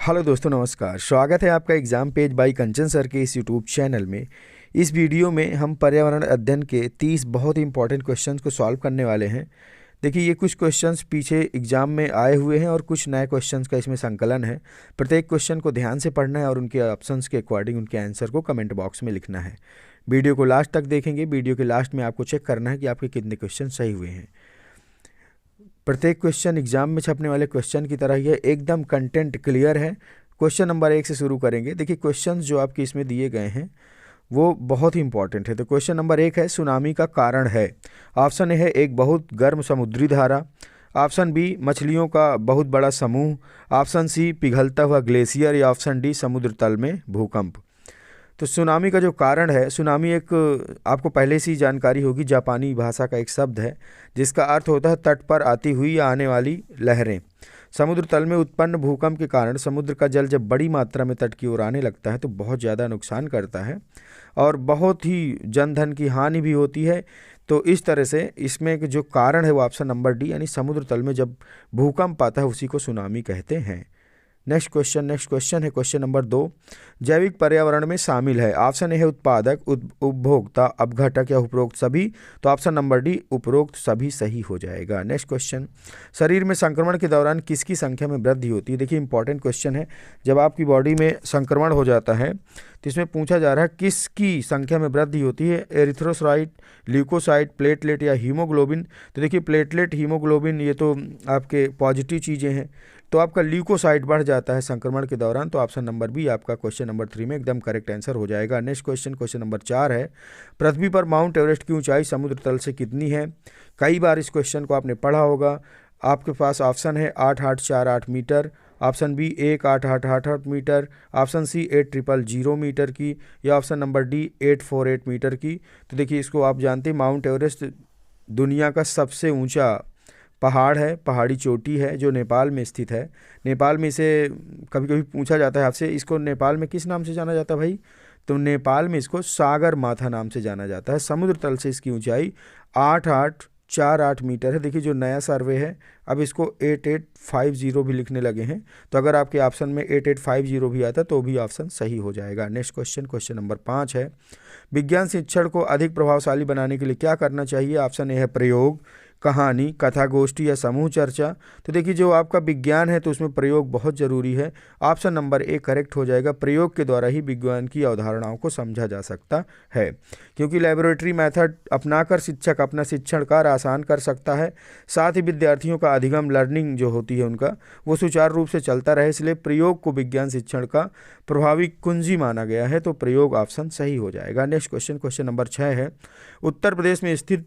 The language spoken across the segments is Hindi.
हेलो दोस्तों, नमस्कार। स्वागत है आपका एग्ज़ाम पेज बाय कंचन सर के इस यूट्यूब चैनल में। इस वीडियो में हम पर्यावरण अध्ययन के 30 बहुत ही इंपॉर्टेंट क्वेश्चंस को सॉल्व करने वाले हैं। देखिए, ये कुछ क्वेश्चंस पीछे एग्ज़ाम में आए हुए हैं और कुछ नए क्वेश्चंस का इसमें संकलन है। प्रत्येक क्वेश्चन को ध्यान से पढ़ना है और उनके ऑप्शंस के अकॉर्डिंग उनके आंसर को कमेंट बॉक्स में लिखना है। वीडियो को लास्ट तक देखेंगे। वीडियो के लास्ट में आपको चेक करना है कि आपके कितने क्वेश्चन सही हुए हैं। प्रत्येक क्वेश्चन एग्जाम में छपने वाले क्वेश्चन की तरह ही है, एकदम कंटेंट क्लियर है। क्वेश्चन नंबर 1 से शुरू करेंगे। देखिए, क्वेश्चन जो आपके इसमें दिए गए हैं वो बहुत ही इंपॉर्टेंट है। तो क्वेश्चन नंबर 1 है, सुनामी का कारण है। ऑप्शन ए है एक बहुत गर्म समुद्री धारा। ऑप्शन बी, मछलियों का बहुत बड़ा समूह। ऑप्शन सी, पिघलता हुआ ग्लेशियर। या ऑप्शन डी, समुद्र तल में भूकंप। तो सुनामी का जो कारण है, सुनामी एक आपको पहले से ही जानकारी होगी, जापानी भाषा का एक शब्द है जिसका अर्थ होता है तट पर आती हुई या आने वाली लहरें। समुद्र तल में उत्पन्न भूकंप के कारण समुद्र का जल जब बड़ी मात्रा में तट की ओर आने लगता है तो बहुत ज़्यादा नुकसान करता है और बहुत ही जनधन की हानि भी होती है। तो इस तरह से इसमें जो कारण है वो ऑप्शन नंबर डी, यानी समुद्र तल में जब भूकंप आता है उसी को सुनामी कहते हैं। नेक्स्ट क्वेश्चन है क्वेश्चन नंबर 2, जैविक पर्यावरण में शामिल है। ऑप्शन ए है उत्पादक, उपभोक्ता, अपघटक या उपरोक्त सभी। तो ऑप्शन नंबर डी, उपरोक्त सभी सही हो जाएगा। नेक्स्ट क्वेश्चन, शरीर में संक्रमण के दौरान किसकी संख्या में वृद्धि होती है। देखिए, इंपॉर्टेंट क्वेश्चन है। जब आपकी बॉडी में संक्रमण हो जाता है तो इसमें पूछा जा रहा है किसकी संख्या में वृद्धि होती है, एरिथ्रोसाइट, ल्यूकोसाइट, प्लेटलेट या हीमोग्लोबिन। तो देखिए, प्लेटलेट, हीमोग्लोबिन ये तो आपके पॉजिटिव चीज़ें हैं, तो आपका ल्यूकोसाइट बढ़ जाता है संक्रमण के दौरान। तो ऑप्शन नंबर बी आपका क्वेश्चन नंबर 3 में एकदम करेक्ट आंसर हो जाएगा। नेक्स्ट क्वेश्चन नंबर 4 है, पृथ्वी पर माउंट एवरेस्ट की ऊंचाई समुद्र तल से कितनी है। कई बार इस क्वेश्चन को आपने पढ़ा होगा। आपके पास ऑप्शन है 8848 metre, option B 1888 metre, option C 8000 metre की, या ऑप्शन नंबर डी 848 मीटर की। तो देखिए, इसको आप जानते हैं, माउंट एवरेस्ट दुनिया का सबसे ऊंचा पहाड़ है, पहाड़ी चोटी है जो नेपाल में स्थित है। नेपाल में इसे कभी कभी पूछा जाता है आपसे, इसको नेपाल में किस नाम से जाना जाता है भाई। तो नेपाल में इसको सागर माथा नाम से जाना जाता है। समुद्र तल से इसकी ऊंचाई 8848 मीटर है। देखिए, जो नया सर्वे है अब इसको 8850 भी लिखने लगे हैं। तो अगर आपके ऑप्शन में 8850 भी आता तो भी ऑप्शन सही हो जाएगा। नेक्स्ट क्वेश्चन नंबर 5 है, विज्ञान शिक्षण को अधिक प्रभावशाली बनाने के लिए क्या करना चाहिए। ऑप्शन ए है प्रयोग, कहानी, कथा गोष्ठी या समूह चर्चा। तो देखिए, जो आपका विज्ञान है तो उसमें प्रयोग बहुत ज़रूरी है। ऑप्शन नंबर ए करेक्ट हो जाएगा। प्रयोग के द्वारा ही विज्ञान की अवधारणाओं को समझा जा सकता है, क्योंकि लैबोरेटरी मेथड अपनाकर शिक्षक अपना शिक्षण कार्य आसान कर सकता है। साथ ही विद्यार्थियों का अधिगम, लर्निंग जो होती है उनका, वो सुचारू रूप से चलता रहे। इसलिए प्रयोग को विज्ञान शिक्षण का प्रभावी कुंजी माना गया है। तो प्रयोग ऑप्शन सही हो जाएगा। नेक्स्ट क्वेश्चन नंबर 6 है, उत्तर प्रदेश में स्थित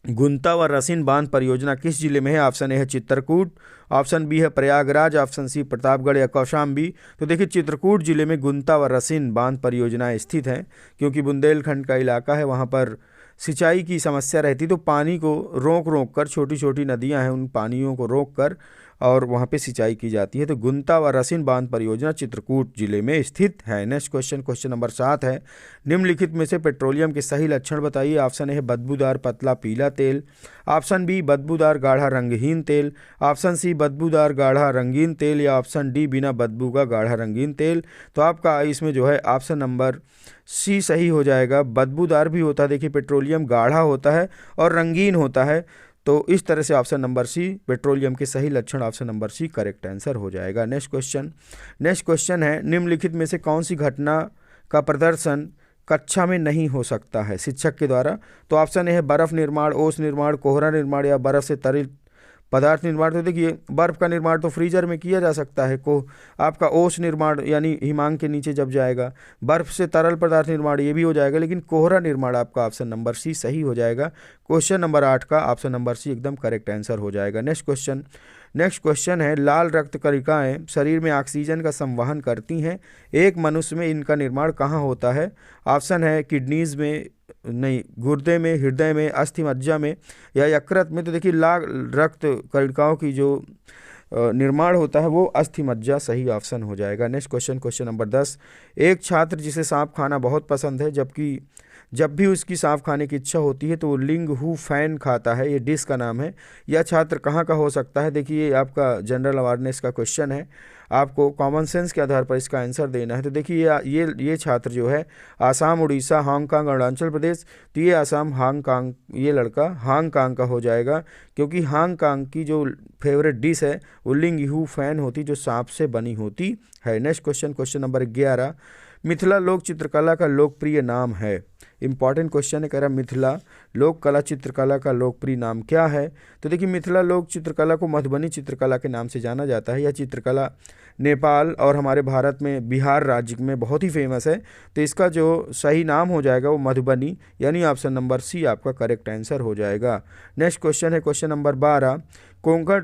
गुंता व रसिन बांध परियोजना किस जिले में है। ऑप्शन ए है चित्रकूट, ऑप्शन बी है प्रयागराज, ऑप्शन सी प्रतापगढ़ या कौशाम्बी। तो देखिए, चित्रकूट जिले में गुंता व रसिन बांध परियोजनाएं स्थित हैं, क्योंकि बुंदेलखंड का इलाका है, वहाँ पर सिंचाई की समस्या रहती। तो पानी को रोक कर, छोटी छोटी नदियाँ हैं, उन पानियों को रोक कर और वहाँ पे सिंचाई की जाती है। तो गुंता व रसिन बांध परियोजना चित्रकूट जिले में स्थित है। नेक्स्ट क्वेश्चन नंबर 7 है, निम्नलिखित में से पेट्रोलियम के सही लक्षण बताइए। ऑप्शन ए है बदबूदार पतला पीला तेल, ऑप्शन बी बदबूदार गाढ़ा रंगहीन तेल, ऑप्शन सी बदबूदार गाढ़ा रंगीन तेल, या ऑप्शन डी बिना बदबू का गाढ़ा रंगीन तेल। तो आपका इसमें जो है ऑप्शन नंबर सी सही हो जाएगा। बदबूदार भी होता है, देखिए क्ट्रोलियम गाढ़ा होता है और रंगीन होता है। तो इस तरह से ऑप्शन नंबर सी, पेट्रोलियम के सही लक्षण option number C correct answer हो जाएगा। नेक्स्ट क्वेश्चन है, निम्नलिखित में से कौन सी घटना का प्रदर्शन कक्षा में नहीं हो सकता है शिक्षक के द्वारा। तो ऑप्शन ए है बर्फ निर्माण, ओस निर्माण, कोहरा निर्माण या बर्फ से तरल पदार्थ निर्माण। तो देखिए, बर्फ का निर्माण तो फ्रीजर में किया जा सकता है। आपका ओस निर्माण यानी हिमांक के नीचे जब जाएगा, बर्फ से तरल पदार्थ निर्माण ये भी हो जाएगा, लेकिन कोहरा निर्माण आपका ऑप्शन नंबर सी सही हो जाएगा। क्वेश्चन नंबर 8 का ऑप्शन नंबर सी एकदम करेक्ट आंसर हो जाएगा। नेक्स्ट क्वेश्चन है, लाल रक्त कणिकाएं शरीर में ऑक्सीजन का संवहन करती हैं। एक मनुष्य में इनका निर्माण कहाँ होता है। ऑप्शन है किडनीज में, नहीं, गुर्दे में, हृदय में, अस्थि मज्जा में या यकृत में। तो देखिए, लाल रक्त कणिकाओं की जो निर्माण होता है वो अस्थि मज्जा सही ऑप्शन हो जाएगा। नेक्स्ट क्वेश्चन नंबर 10, एक छात्र जिसे सांप खाना बहुत पसंद है, जबकि जब भी उसकी सांप खाने की इच्छा होती है तो वो लिंग हु फैन खाता है, ये डिश का नाम है। यह छात्र कहाँ का हो सकता है। देखिए, ये आपका जनरल अवेयरनेस का क्वेश्चन है। आपको कॉमन सेंस के आधार पर इसका आंसर देना है। तो देखिए ये छात्र जो है आसाम, उड़ीसा, हांगकांग, अरुणाचल प्रदेश, तो ये आसाम हांगकांग, ये लड़का हांगकांग का हो जाएगा, क्योंकि हांगकांग की जो फेवरेट डिश है वो लिंग यू फैन होती, जो सांप से बनी होती है। Next question, question number 11, Mithila लोक चित्रकला का लोकप्रिय नाम है। इंपॉर्टेंट क्वेश्चन है, कह रहा मिथिला लोक कला चित्रकला का लोकप्रिय नाम क्या है। तो देखिए मिथिला लोक चित्रकला को मधुबनी चित्रकला के नाम से जाना जाता है। यह चित्रकला नेपाल और हमारे भारत में बिहार राज्य में बहुत ही फेमस है। तो इसका जो सही नाम हो जाएगा वो मधुबनी, यानी ऑप्शन नंबर सी आपका करेक्ट आंसर हो जाएगा। नेक्स्ट क्वेश्चन है क्वेश्चन नंबर 12, कोंकण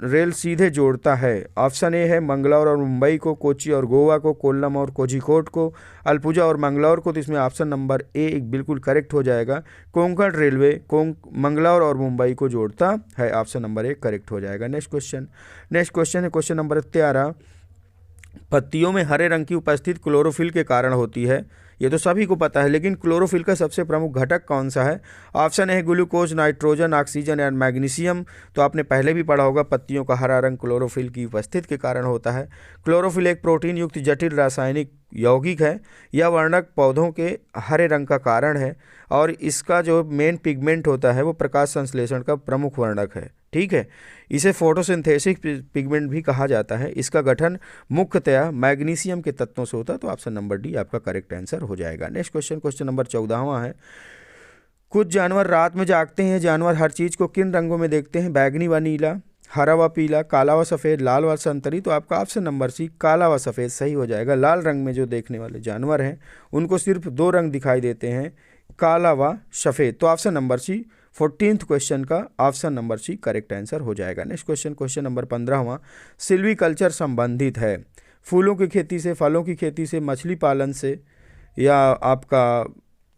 रेल सीधे जोड़ता है। ऑप्शन ए है मंगलौर और मुंबई को, कोची और गोवा को, कोल्लम और कोझिकोड को, अल्पुजा और मंगलौर को। तो इसमें ऑप्शन नंबर ए एक बिल्कुल करेक्ट हो जाएगा। कोंकण रेलवे मंगलौर और मुंबई को जोड़ता है, ऑप्शन नंबर ए करेक्ट हो जाएगा। नेक्स्ट क्वेश्चन है क्वेश्चन नंबर 13, पत्तियों में हरे रंग की उपस्थिति क्लोरोफिल के कारण होती है। ये तो सभी को पता है, लेकिन क्लोरोफिल का सबसे प्रमुख घटक कौन सा है। ऑप्शन है glucose, nitrogen, oxygen and magnesium. तो आपने पहले भी पढ़ा होगा, पत्तियों का हरा रंग क्लोरोफिल की उपस्थिति के कारण होता है। क्लोरोफिल एक प्रोटीन युक्त जटिल रासायनिक यौगिक है। यह वर्णक पौधों के हरे रंग का कारण है, और इसका जो मेन पिगमेंट होता है वो प्रकाश संश्लेषण का प्रमुख वर्णक है। ठीक है, इसे फोटोसिंथेसिस पिगमेंट भी कहा जाता है। इसका गठन मुख्यतया मैग्नीशियम के तत्वों से होता है। तो ऑप्शन नंबर डी आपका करेक्ट आंसर हो जाएगा। नेक्स्ट क्वेश्चन, क्वेश्चन नंबर 14वां है, कुछ जानवर रात में जागते हैं। जानवर हर चीज को किन रंगों में देखते हैं। बैगनी व नीला, हरा व पीला, काला व सफ़ेद, लाल व संतरी। तो आपका ऑप्शन नंबर सी काला व सफ़ेद सही हो जाएगा। लाल रंग में जो देखने वाले जानवर हैं उनको सिर्फ 2 रंग दिखाई देते हैं, काला व सफ़ेद। तो option number C 14th question का option number C correct answer हो जाएगा। नेक्स्ट क्वेश्चन, क्वेश्चन नंबर 15वां, सिल्वीकल्चर संबंधित है फूलों की खेती से, फलों की खेती से, मछली पालन से, या आपका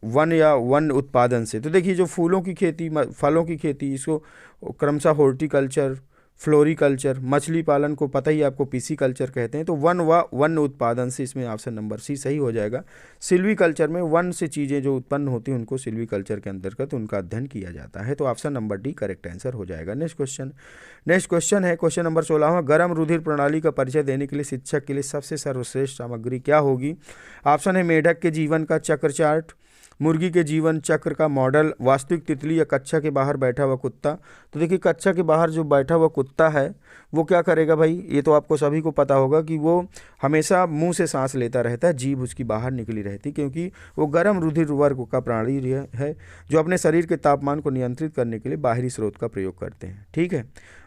वन उत्पादन से। तो देखिए जो फूलों की खेती, फलों की खेती, इसको क्रमशः हॉर्टिकल्चर, फ्लोरिकल्चर, मछली पालन को पता ही आपको पिसीकल्चर कहते हैं। तो वन उत्पादन से इसमें ऑप्शन नंबर सी सही हो जाएगा। सिल्वीकल्चर में वन से चीज़ें जो उत्पन्न होती हैं उनको सिल्वीकल्चर के अंतर्गत उनका अध्ययन किया जाता है। तो option number D correct answer हो जाएगा। नेक्स्ट क्वेश्चन है क्वेश्चन नंबर 16वां, गर्म रुधिर प्रणाली का परिचय देने के लिए शिक्षक के लिए सबसे सर्वश्रेष्ठ सामग्री क्या होगी। ऑप्शन है मेढक के जीवन का चक्र चार्ट, मुर्गी के जीवन चक्र का मॉडल, वास्तविक तितली, या कक्षा के बाहर बैठा हुआ कुत्ता। तो देखिए कक्षा के बाहर जो बैठा हुआ कुत्ता है वो क्या करेगा भाई, ये तो आपको सभी को पता होगा कि वो हमेशा मुंह से सांस लेता रहता है, जीभ उसकी बाहर निकली रहती, क्योंकि वो गर्म रुधिर वर्ग का प्राणी है जो अपने शरीर के तापमान को नियंत्रित करने के लिए बाहरी स्रोत का प्रयोग करते हैं। ठीक है,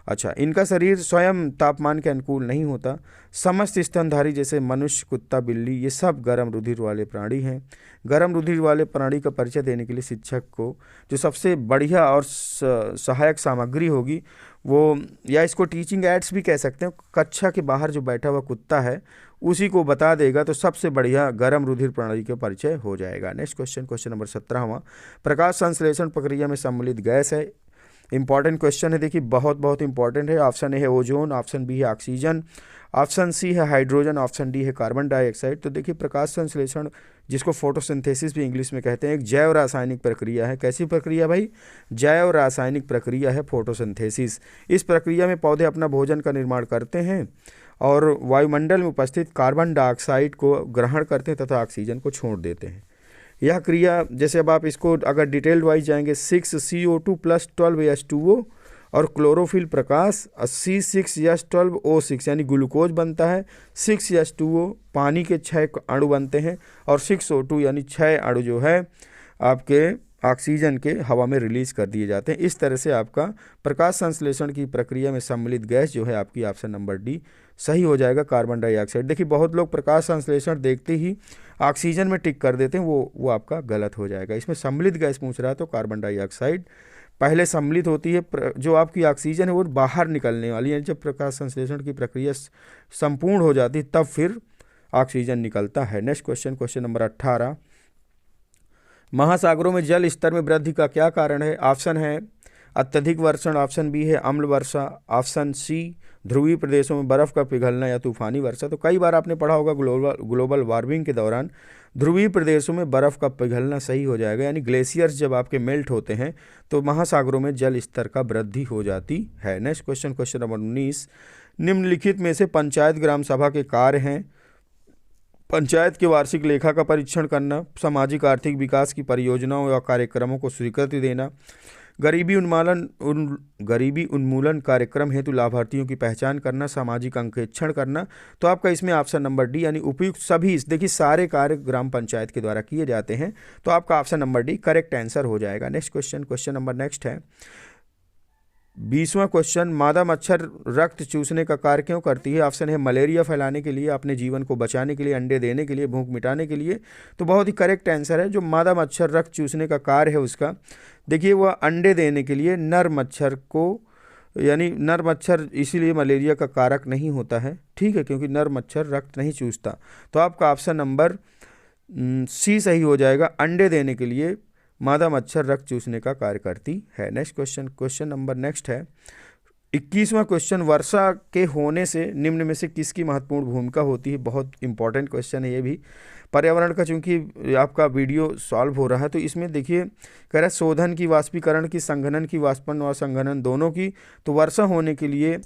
अच्छा, इनका शरीर स्वयं तापमान के अनुकूल नहीं होता। समस्त स्तनधारी जैसे मनुष्य, कुत्ता, बिल्ली, ये सब गर्म रुधिर वाले प्राणी हैं। गर्म रुधिर वाले प्राणी का परिचय देने के लिए शिक्षक को जो सबसे बढ़िया और सहायक सामग्री होगी वो, या इसको टीचिंग एड्स भी कह सकते हैं, कक्षा के बाहर जो बैठा हुआ कुत्ता है उसी को बता देगा तो सबसे बढ़िया गर्म रुधिर प्रणाली का परिचय हो जाएगा। नेक्स्ट क्वेश्चन, क्वेश्चन नंबर 17वां, प्रकाश संश्लेषण प्रक्रिया में सम्मिलित गैस है। इंपॉर्टेंट क्वेश्चन है, देखिए बहुत इंपॉर्टेंट है। ऑप्शन ए है ओजोन, ऑप्शन बी है ऑक्सीजन, ऑप्शन सी है हाइड्रोजन, ऑप्शन डी है कार्बन डाइऑक्साइड। तो देखिए प्रकाश संश्लेषण, जिसको फोटोसिंथेसिस भी इंग्लिश में कहते हैं, एक जैव रासायनिक प्रक्रिया है। कैसी प्रक्रिया भाई, जैव रासायनिक प्रक्रिया है फोटोसिंथेसिस। इस प्रक्रिया में पौधे अपना भोजन का निर्माण करते हैं और वायुमंडल में उपस्थित कार्बन डाइऑक्साइड को ग्रहण करते हैं तथा ऑक्सीजन को छोड़ देते हैं। यह क्रिया, जैसे अब आप इसको अगर डिटेल्ड वाइज जाएंगे, 6CO2 + 12H2O और क्लोरोफिल प्रकाश, C6H12O6 यानी ग्लूकोज बनता है, 6H2O पानी के 6 अणु बनते हैं, और 6O2 यानी 6 अणु जो है आपके ऑक्सीजन के हवा में रिलीज कर दिए जाते हैं। इस तरह से आपका प्रकाश संश्लेषण की प्रक्रिया में सम्मिलित गैस जो है आपकी ऑप्शन नंबर डी सही हो जाएगा, कार्बन डाइऑक्साइड। देखिए बहुत लोग प्रकाश संश्लेषण देखते ही ऑक्सीजन में टिक कर देते हैं, वो आपका गलत हो जाएगा। इसमें सम्मिलित गैस पूछ रहा है तो कार्बन डाइऑक्साइड पहले सम्मिलित होती है, जो आपकी ऑक्सीजन है वो बाहर निकलने वाली है। जब प्रकाश संश्लेषण की प्रक्रिया संपूर्ण हो जाती है तब फिर ऑक्सीजन निकलता है। नेक्स्ट क्वेश्चन, क्वेश्चन नंबर 18, महासागरों में जल स्तर में वृद्धि का क्या कारण है। ऑप्शन है अत्यधिक वर्षण, ऑप्शन बी है अम्ल वर्षा, ऑप्शन सी ध्रुवीय प्रदेशों में बर्फ़ का पिघलना या तूफानी वर्षा। तो कई बार आपने पढ़ा होगा ग्लोबल वार्मिंग के दौरान ध्रुवीय प्रदेशों में बर्फ़ का पिघलना सही हो जाएगा, यानी ग्लेशियर्स जब आपके मेल्ट होते हैं तो महासागरों में जल स्तर का वृद्धि हो जाती है। नेक्स्ट क्वेश्चन, क्वेश्चन नंबर 19, निम्नलिखित में से पंचायत ग्राम सभा के कार्य हैं: पंचायत के वार्षिक लेखा का परीक्षण करना, सामाजिक आर्थिक विकास की परियोजनाओं या कार्यक्रमों को स्वीकृति देना, गरीबी उन्मूलन कार्यक्रम हेतु लाभार्थियों की पहचान करना, सामाजिक अंकेक्षण करना। तो आपका इसमें ऑप्शन नंबर डी यानी उपयुक्त सभी, देखिए सारे कार्य ग्राम पंचायत के द्वारा किए जाते हैं, तो आपका option number D correct answer हो जाएगा। नेक्स्ट क्वेश्चन नंबर नेक्स्ट है 20वां क्वेश्चन, मादा मच्छर रक्त चूसने का कार्य क्यों करती है? ऑप्शन है मलेरिया फैलाने के लिए, अपने जीवन को बचाने के लिए, अंडे देने के लिए, भूख मिटाने के लिए। तो बहुत ही करेक्ट आंसर है, जो मादा मच्छर रक्त चूसने का कार्य है उसका, देखिए वह अंडे देने के लिए नर मच्छर को, यानी नर मच्छर इसीलिए मलेरिया का कारक नहीं होता है, ठीक है, क्योंकि नर मच्छर रक्त नहीं चूसता। तो आपका ऑप्शन नंबर सी सही हो जाएगा, अंडे देने के लिए मादा मच्छर रक्त चूसने का कार्य करती है। नेक्स्ट क्वेश्चन नंबर नेक्स्ट है 21वां क्वेश्चन, वर्षा के होने से निम्न में से किसकी महत्वपूर्ण भूमिका होती है? बहुत इंपॉर्टेंट क्वेश्चन है ये भी, पर्यावरण का, चूंकि आपका वीडियो सॉल्व हो रहा है तो इसमें देखिए कह रहा है शोधन की, वाष्पीकरण की, संघनन की, वाष्पन और संघनन दोनों की। तो वर्षा होने के लिए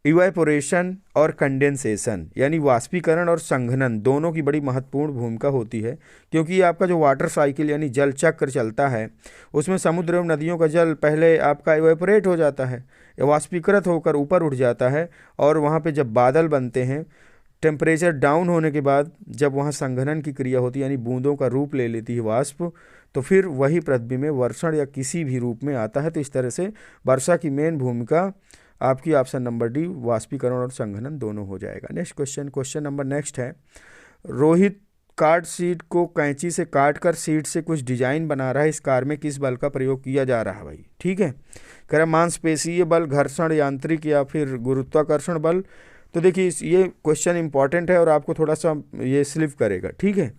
इवेपोरेशन और कंडेंसेशन यानी वाष्पीकरण और संघनन दोनों की बड़ी महत्वपूर्ण भूमिका होती है, क्योंकि ये आपका जो वाटर साइकिल यानी जल चक्र चलता है उसमें समुद्र एवं नदियों का जल पहले आपका इवेपोरेट हो जाता है, वाष्पीकृत होकर ऊपर उठ जाता है, और वहाँ पे जब बादल बनते हैं, टेम्परेचर डाउन होने के बाद जब वहाँ संघनन की क्रिया होती है यानी बूंदों का रूप ले लेती है वाष्प, तो फिर वही प्रतिबिंब में वर्षण या किसी भी रूप में आता है। तो इस तरह से वर्षा की मेन भूमिका आपकी ऑप्शन नंबर डी वाष्पीकरण और संघनन दोनों हो जाएगा। नेक्स्ट क्वेश्चन नंबर नेक्स्ट है, रोहित कार्ड शीट को कैंची से काट कर शीट से कुछ डिजाइन बना रहा है, इस कार्य में किस बल का प्रयोग किया जा रहा है भाई? ठीक है, कह रहा मांसपेशीय बल, घर्षण, यांत्रिक या फिर गुरुत्वाकर्षण बल। तो देखिए ये क्वेश्चन इंपॉर्टेंट है और आपको थोड़ा सा ये स्लिप करेगा, ठीक है,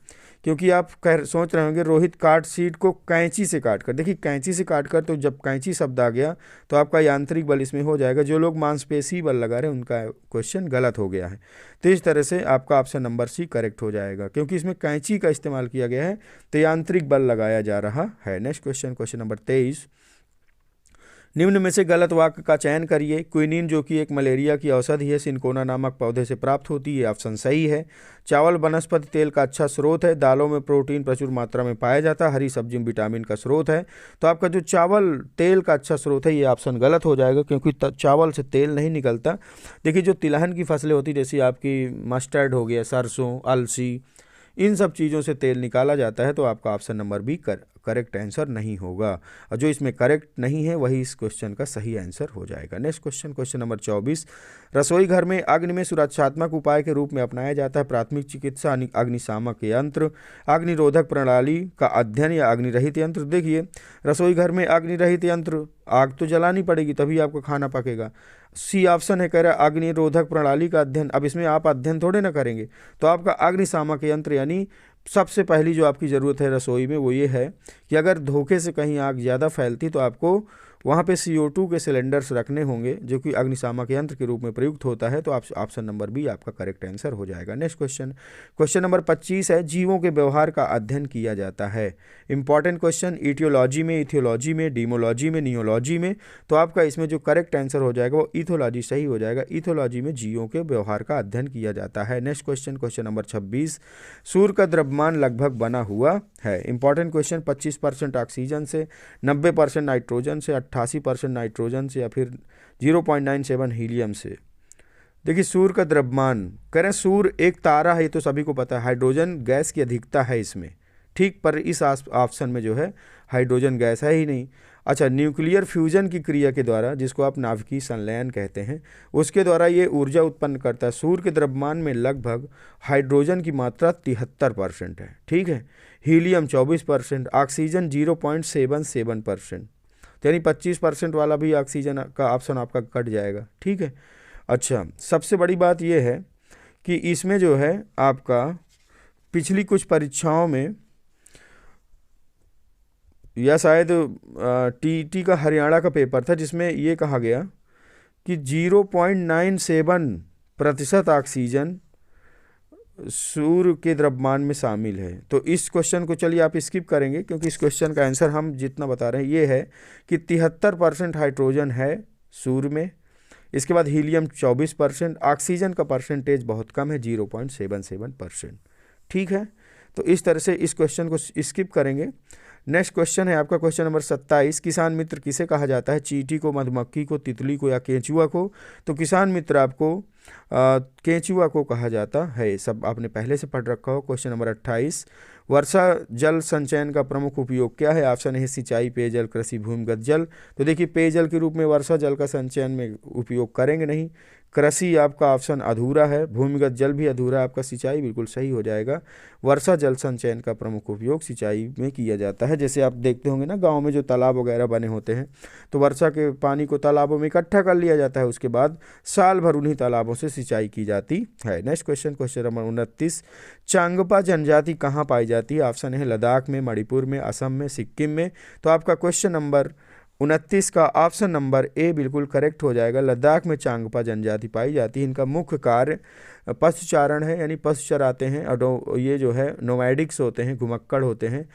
क्योंकि आप सोच रहे होंगे रोहित कार्ड शीट को कैंची से काट कर, देखिए कैंची से काट कर, तो जब कैंची शब्द आ गया तो आपका यांत्रिक बल इसमें हो जाएगा। जो लोग मांसपेशी बल लगा रहे हैं उनका क्वेश्चन गलत हो गया है। तो इस तरह से आपका ऑप्शन नंबर सी करेक्ट हो जाएगा, क्योंकि इसमें कैंची का इस्तेमाल किया गया है तो यांत्रिक बल लगाया जा रहा है। नेक्स्ट क्वेश्चन नंबर 23, निम्न में से गलत वाक्य का चयन करिए। क्विनीन जो कि एक मलेरिया की औषधि है, सिनकोना नामक पौधे से प्राप्त होती है, ऑप्शन सही है। चावल वनस्पति तेल का अच्छा स्रोत है, दालों में प्रोटीन प्रचुर मात्रा में पाया जाता है, हरी सब्जी में विटामिन का स्रोत है। तो आपका जो चावल तेल का अच्छा स्रोत है ये ऑप्शन गलत हो जाएगा, क्योंकि चावल से तेल नहीं निकलता। देखिए जो तिलहन की फसलें होती जैसे आपकी मस्टर्ड हो गया, सरसों, अलसी, इन सब चीज़ों से तेल निकाला जाता है। तो आपका option number B correct answer नहीं होगा, और जो इसमें करेक्ट नहीं है वही इस क्वेश्चन का सही आंसर हो जाएगा। नेक्स्ट क्वेश्चन नंबर 24, रसोई घर में अग्नि में सुरक्षात्मक उपाय के रूप में अपनाया जाता है प्राथमिक चिकित्सा, अग्निशामक यंत्र, अग्निरोधक प्रणाली का अध्ययन या अग्निरहित यंत्र। देखिए रसोई घर में अग्निरहित यंत्र, आग तो जलानी पड़ेगी तभी आपका खाना पकेगा। सी ऑप्शन है, कह रहा है अग्निरोधक प्रणाली का अध्ययन। अब इसमें आप अध्ययन थोड़े ना करेंगे, तो आपका अग्निशामक यंत्र यानी सबसे पहली जो आपकी ज़रूरत है रसोई में वो ये है कि अगर धोखे से कहीं आग ज़्यादा फैलती तो आपको वहाँ पे CO2 के सिलेंडर्स रखने होंगे, जो कि अग्निशामक यंत्र के रूप में प्रयुक्त होता है। तो ऑप्शन नंबर बी आपका करेक्ट आंसर हो जाएगा। नेक्स्ट क्वेश्चन नंबर 25 है, जीवों के व्यवहार का अध्ययन किया जाता है। इंपॉर्टेंट क्वेश्चन, इटियोलॉजी में, इथियोलॉजी में, डीमोलॉजी में, नियोलॉजी में। तो आपका इसमें जो करेक्ट आंसर हो जाएगा वो इथोलॉजी सही हो जाएगा। इथोलॉजी में जीवों के व्यवहार का अध्ययन किया जाता है। नेक्स्ट क्वेश्चन नंबर 26, सूर्य का द्रव्यमान लगभग बना हुआ है। इंपॉर्टेंट क्वेश्चन, 25% ऑक्सीजन से, 90% नाइट्रोजन से, 88% नाइट्रोजन से, या फिर 0.97 हीलियम से। देखिए सूर्य का द्रव्यमान, कह रहे हैं सूर्य एक तारा है, ये तो सभी को पता है, हाइड्रोजन गैस की अधिकता है इसमें, ठीक, पर इस ऑप्शन में जो है हाइड्रोजन गैस है ही नहीं। अच्छा, न्यूक्लियर फ्यूजन की क्रिया के द्वारा, जिसको आप नाभिकीय संलयन कहते हैं, उसके द्वारा ये ऊर्जा उत्पन्न करता है। सूर्य के द्रव्यमान में लगभग हाइड्रोजन की मात्रा 73% है, ठीक है, हीलियम 24%, ऑक्सीजन 0.77%, यानी 25% वाला भी ऑक्सीजन का ऑप्शन आपका कट जाएगा, ठीक है। अच्छा, सबसे बड़ी बात यह है कि इसमें जो है आपका पिछली कुछ परीक्षाओं में, या शायद TET का हरियाणा का पेपर था, जिसमें ये कहा गया कि 0.97% ऑक्सीजन सूर्य के द्रव्यमान में शामिल है। तो इस क्वेश्चन को चलिए आप स्किप करेंगे, क्योंकि इस क्वेश्चन का आंसर हम जितना बता रहे हैं ये है कि 73% हाइड्रोजन है सूर्य में, इसके बाद हीलियम 24%, ऑक्सीजन का परसेंटेज बहुत कम है 0.77%। ठीक है, तो इस तरह से इस क्वेश्चन को स्किप करेंगे। नेक्स्ट क्वेश्चन है आपका क्वेश्चन नंबर 27, किसान मित्र किसे कहा जाता है? चींटी को, मधुमक्खी को, तितली को या केंचुआ को? तो किसान मित्र आपको केंचुआ को कहा जाता है। सब आपने पहले से पढ़ रखा हो। क्वेश्चन नंबर 28, वर्षा जल संचयन का प्रमुख उपयोग क्या है? ऑप्शन है सिंचाई, पेयजल, कृषि, भूमिगत जल। तो देखिए पेयजल के रूप में वर्षा जल का संचयन में उपयोग करेंगे नहीं। कृषि आपका ऑप्शन अधूरा है, भूमिगत जल भी अधूरा है आपका, सिंचाई बिल्कुल सही हो जाएगा। वर्षा जल संचयन का प्रमुख उपयोग सिंचाई में किया जाता है। जैसे आप देखते होंगे ना गांव में जो तालाब वगैरह बने होते हैं, तो वर्षा के पानी को तालाबों में इकट्ठा कर लिया जाता है, उसके बाद साल भर उन्हीं तालाबों से सिंचाई की जाती है। Next question, question number 29, Changpa जनजाति कहाँ पाई जाती है? ऑप्शन है लद्दाख में, मणिपुर में, असम में, सिक्किम में। तो आपका क्वेश्चन नंबर 29 का ऑप्शन नंबर ए बिल्कुल करेक्ट हो जाएगा। लद्दाख में चांगपा जनजाति पाई जाती है। इनका मुख्य कार्य पशुचारण है, यानी पशु चराते हैं। और ये जो है नोमैडिक्स होते हैं, घुमक्कड़ होते हैं,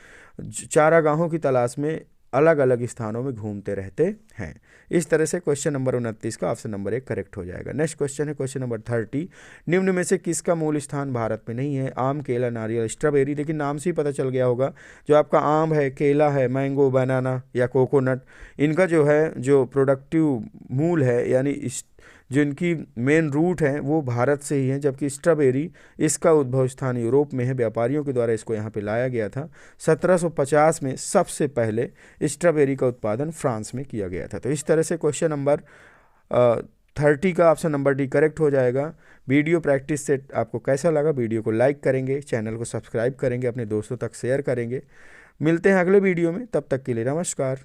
चारागाहों की तलाश में अलग अलग स्थानों में घूमते रहते हैं। इस तरह से क्वेश्चन नंबर 29 का ऑप्शन नंबर 1 करेक्ट हो जाएगा। नेक्स्ट क्वेश्चन है क्वेश्चन नंबर 30, निम्न में से किसका मूल स्थान भारत में नहीं है? आम, केला, नारियल, स्ट्रॉबेरी। लेकिन नाम से ही पता चल गया होगा, जो आपका आम है, केला है, मैंगो, बनाना या कोकोनट, इनका जो है जो प्रोडक्टिव मूल है, यानी जो इनकी मेन रूट है वो भारत से ही है। जबकि स्ट्रॉबेरी, इसका उद्भव स्थान यूरोप में है, व्यापारियों के द्वारा इसको यहाँ पे लाया गया था। 1750 में सबसे पहले स्ट्रॉबेरी का उत्पादन फ्रांस में किया गया था। तो इस तरह से क्वेश्चन नंबर 30 का ऑप्शन नंबर डी करेक्ट हो जाएगा। वीडियो प्रैक्टिस सेट आपको कैसा लगा? वीडियो को लाइक करेंगे, चैनल को सब्सक्राइब करेंगे, अपने दोस्तों तक शेयर करेंगे। मिलते हैं अगले वीडियो में, तब तक के लिए नमस्कार।